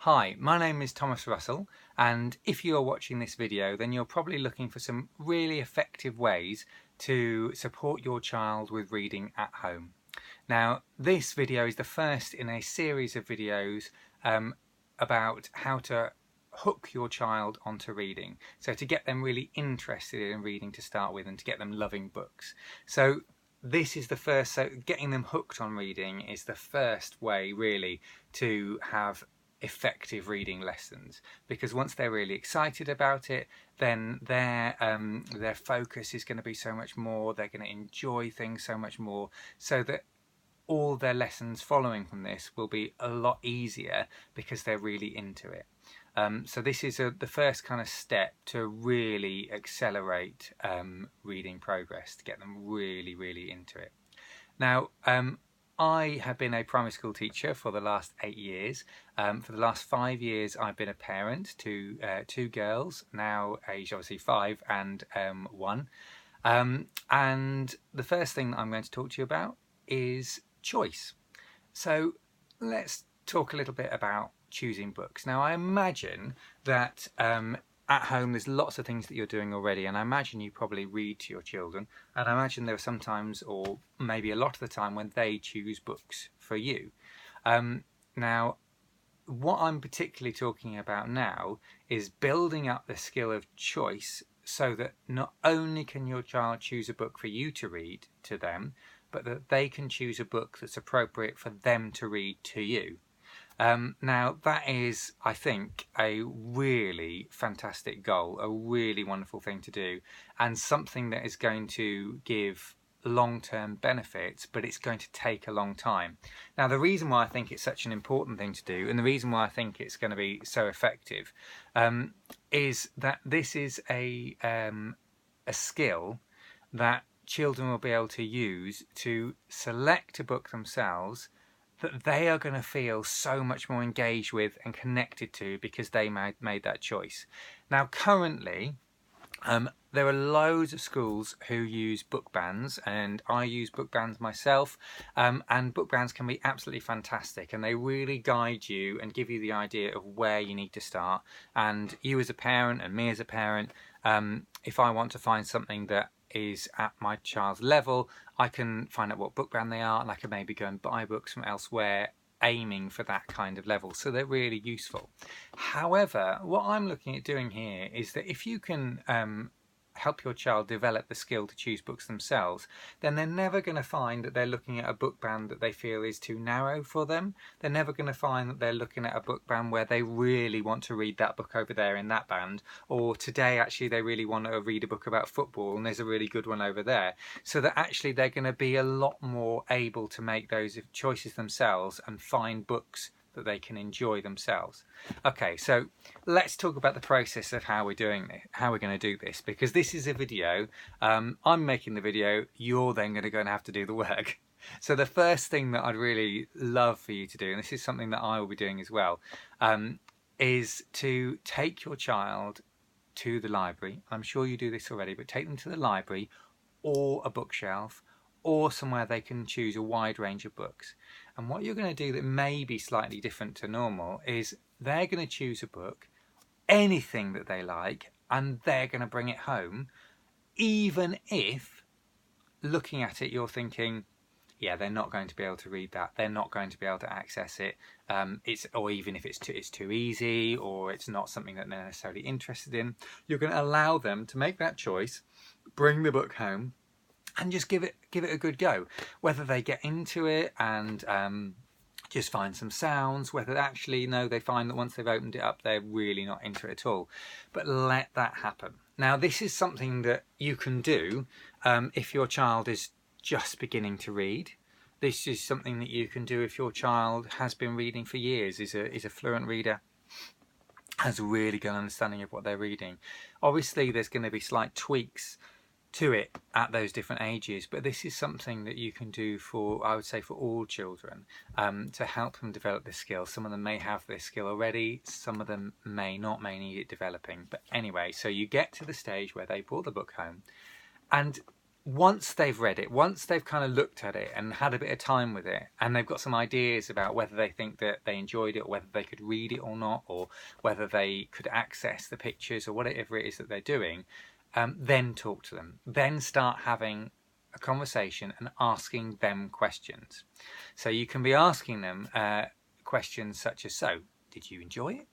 Hi, my name is Thomas Russell, and if you're watching this video then you're probably looking for some really effective ways to support your child with reading at home. Now this video is the first in a series of videos about how to hook your child onto reading, so to get them really interested in reading to start with and to get them loving books. So this is the first, so getting them hooked on reading is the first way really to have effective reading lessons, because once they're really excited about it, then their focus is going to be so much more, they're going to enjoy things so much more, so that all their lessons following from this will be a lot easier because they're really into it. So this is the first kind of step to really accelerate reading progress, to get them really into it. Now I have been a primary school teacher for the last 8 years. For the last 5 years I've been a parent to 2 girls, now aged obviously 5 and 1. And the first thing that I'm going to talk to you about is choice. So let's talk a little bit about choosing books. Now I imagine that at home there's lots of things that you're doing already, and I imagine you probably read to your children, and I imagine there are some times, or maybe a lot of the time, when they choose books for you. Now what I'm particularly talking about now is building up the skill of choice, so that not only can your child choose a book for you to read to them, but that they can choose a book that's appropriate for them to read to you. Now that is, I think, a really fantastic goal, a really wonderful thing to do, and something that is going to give long-term benefits, but it's going to take a long time. Now the reason why I think it's such an important thing to do, and the reason why I think it's going to be so effective, is that this is a skill that children will be able to use to select a book themselves that they are going to feel so much more engaged with and connected to because they made that choice. Now currently there are loads of schools who use book bands, and I use book bands myself, and book bands can be absolutely fantastic, and they really guide you and give you the idea of where you need to start. And you as a parent and me as a parent, if I want to find something that is at my child's level, I can find out what book band they are, and I can maybe go and buy books from elsewhere aiming for that kind of level, so they're really useful. However, what I'm looking at doing here is that if you can help your child develop the skill to choose books themselves, then they're never going to find that they're looking at a book band that they feel is too narrow for them. They're never going to find that they're looking at a book band where they really want to read that book over there in that band, or today actually they really want to read a book about football and there's a really good one over there. So that actually they're going to be a lot more able to make those choices themselves and find books that they can enjoy themselves. Okay, so let's talk about the process of how we're doing this, how we're going to do this, because this is a video. I'm making the video, you're then going to go and have to do the work. So the first thing that I'd really love for you to do, and this is something that I will be doing as well, is to take your child to the library. I'm sure you do this already, but take them to the library or a bookshelf, or somewhere they can choose a wide range of books. And what you're going to do that may be slightly different to normal is they're going to choose a book, anything that they like, and they're going to bring it home, even if looking at it you're thinking, yeah, they're not going to be able to read that, they're not going to be able to access it, or even if it's too easy, or it's not something that they're necessarily interested in. You're going to allow them to make that choice, bring the book home, and just give it a good go. Whether they get into it and just find some sounds, whether actually they find that once they've opened it up they're really not into it at all, but let that happen. Now this is something that you can do if your child is just beginning to read. This is something that you can do if your child has been reading for years, is a fluent reader, has a really good understanding of what they're reading. Obviously there's going to be slight tweaks to it at those different ages, but this is something that you can do for, I would say, for all children, to help them develop this skill. Some of them may have this skill already, some of them may not, may need it developing. But anyway, so you get to the stage where they brought the book home, and once they've read it, once they've kind of looked at it and had a bit of time with it, and they've got some ideas about whether they think that they enjoyed it, or whether they could read it or not, or whether they could access the pictures or whatever it is that they're doing, then talk to them. Then start having a conversation and asking them questions. So you can be asking them questions such as, so, did you enjoy it?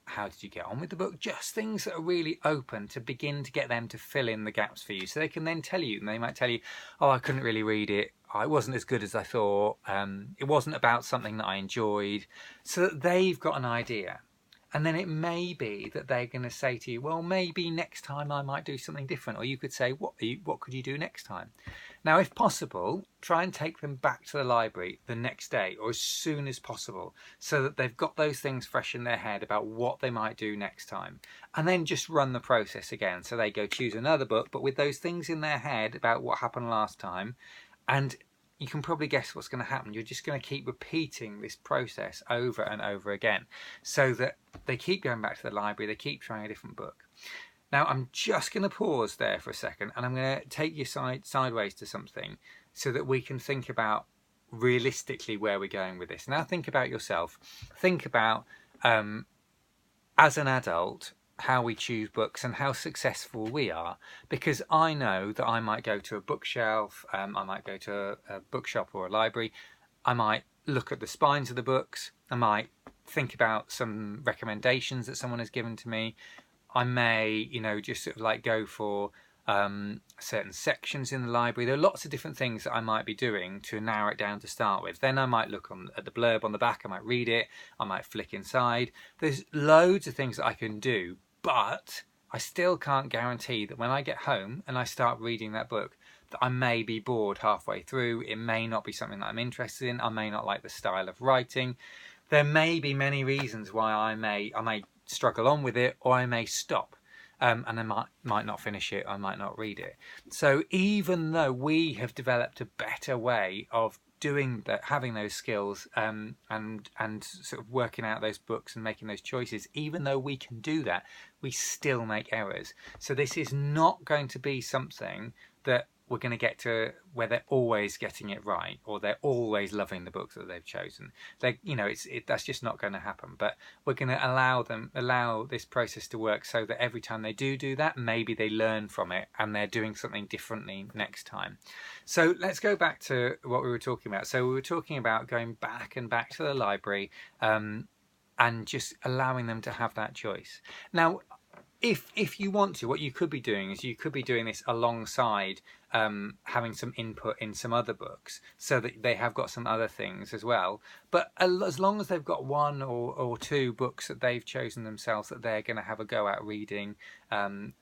How did you get on with the book? Just things that are really open to begin to get them to fill in the gaps for you. So they can then tell you, and they might tell you, oh, I couldn't really read it. It wasn't as good as I thought. It wasn't about something that I enjoyed. So that they've got an idea. And then it may be that they're going to say to you, well, maybe next time I might do something different. Or you could say, what could you do next time? Now, if possible, try and take them back to the library the next day or as soon as possible, so that they've got those things fresh in their head about what they might do next time. And then just run the process again. So they go choose another book, but with those things in their head about what happened last time. And you can probably guess what's going to happen. You're just going to keep repeating this process over and over again, so that they keep going back to the library, they keep trying a different book. Now, I'm just going to pause there for a second, and I'm going to take you sideways to something so that we can think about realistically where we're going with this. Now, think about yourself. Think about, as an adult, how we choose books and how successful we are, because I know that I might go to a bookshelf, I might go to a bookshop or a library, I might look at the spines of the books, I might think about some recommendations that someone has given to me, I may, just sort of like go for certain sections in the library. There are lots of different things that I might be doing to narrow it down to start with. Then I might look at the blurb on the back, I might read it, I might flick inside. There's loads of things that I can do, but I still can't guarantee that when I get home and I start reading that book, that I may be bored halfway through. It may not be something that I'm interested in. I may not like the style of writing. There may be many reasons why I may struggle on with it, or I may stop. And I might not finish it, I might not read it. So even though we have developed a better way of doing that, having those skills, and sort of working out those books and making those choices, even though we can do that, we still make errors. So this is not going to be something that we're going to get to where they're always getting it right, or they're always loving the books that they've chosen. That's just not going to happen. But we're going to allow this process to work, so that every time they do that, maybe they learn from it and they're doing something differently next time. So let's go back to what we were talking about. So we were talking about going back to the library, and just allowing them to have that choice. Now, if you want to, what you could be doing is you could be doing this alongside having some input in some other books, so that they have got some other things as well. But as long as they've got one or two books that they've chosen themselves that they're going to have a go at reading, and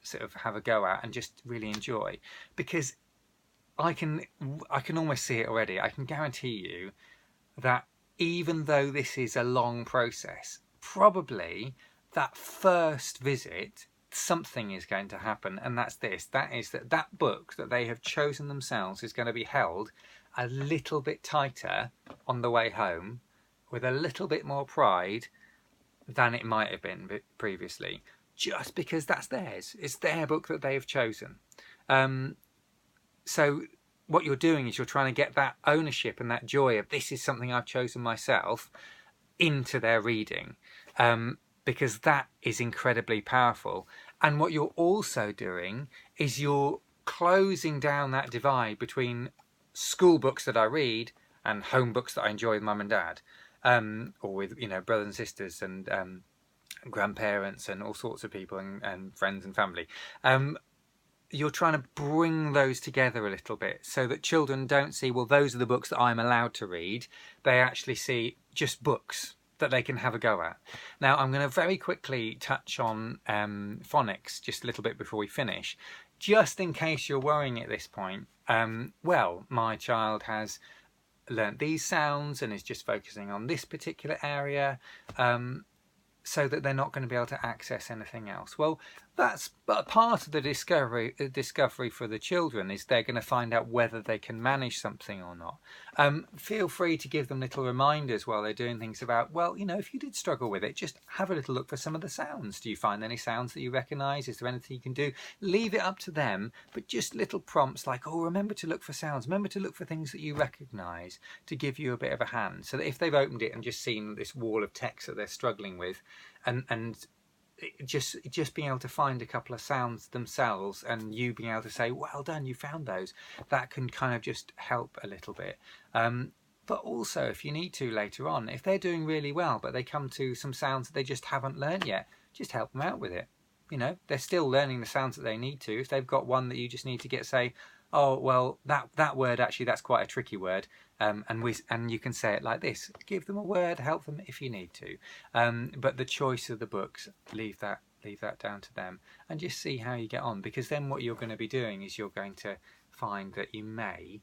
sort of have a go at and just really enjoy, because I can almost see it already. I can guarantee you that even though this is a long process, probably that first visit, something is going to happen, and that is that book that they have chosen themselves is going to be held a little bit tighter on the way home, with a little bit more pride than it might have been previously, just because that's theirs. It's their book that they have chosen. So what you're doing is you're trying to get that ownership and that joy of, this is something I've chosen myself, into their reading. Because that is incredibly powerful. And what you're also doing is you're closing down that divide between school books that I read and home books that I enjoy with mum and dad, or with brothers and sisters and grandparents and all sorts of people and friends and family. You're trying to bring those together a little bit, so that children don't see, well, those are the books that I'm allowed to read. They actually see just books that they can have a go at. Now, I'm going to very quickly touch on phonics just a little bit before we finish, just in case you're worrying at this point. Well, my child has learnt these sounds and is just focusing on this particular area, so that they're not going to be able to access anything else. Well, that's but part of the discovery for the children is they're going to find out whether they can manage something or not. Feel free to give them little reminders while they're doing things about, well, if you did struggle with it, just have a little look for some of the sounds. Do you find any sounds that you recognise? Is there anything you can do? Leave it up to them, but just little prompts like, oh, remember to look for sounds, remember to look for things that you recognise, to give you a bit of a hand, so that if they've opened it and just seen this wall of text that they're struggling with, and just being able to find a couple of sounds themselves and you being able to say, well done, you found those, that can kind of just help a little bit. But also, if you need to later on, if they're doing really well but they come to some sounds that they just haven't learned yet, just help them out with it. They're still learning the sounds that they need to. If they've got one that you just need to say, oh, well, that word, actually, that's quite a tricky word, and you can say it like this. Give them a word, help them if you need to. But the choice of the books, leave that down to them, and just see how you get on, because then what you're going to be doing is you're going to find that you may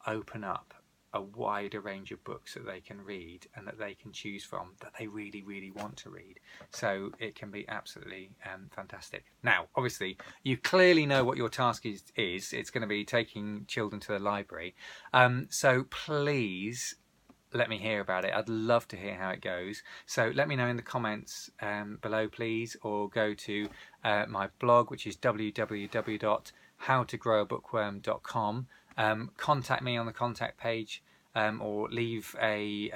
open up a wider range of books that they can read and that they can choose from, that they really, really want to read. So it can be absolutely fantastic. Now, obviously, you clearly know what your task is. It's going to be taking children to the library. So please let me hear about it. I'd love to hear how it goes. So let me know in the comments below, please, or go to my blog, which is www.howtogrowAbookworm.com. Contact me on the contact page, or leave a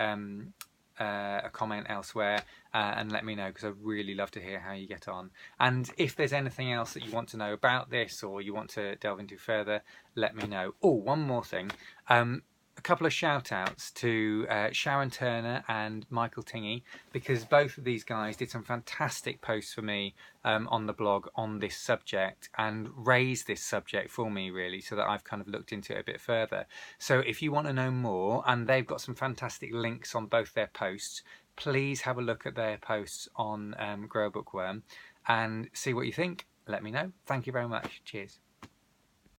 comment elsewhere, and let me know, because I'd really love to hear how you get on. And if there's anything else that you want to know about this, or you want to delve into further, let me know. Oh, one more thing. A couple of shout outs to Sharon Turner and Michael Tingey, because both of these guys did some fantastic posts for me on the blog on this subject, and raised this subject for me, really, so that I've kind of looked into it a bit further. So if you want to know more, and they've got some fantastic links on both their posts, please have a look at their posts on Grow a Bookworm and see what you think. Let me know. Thank you very much. Cheers.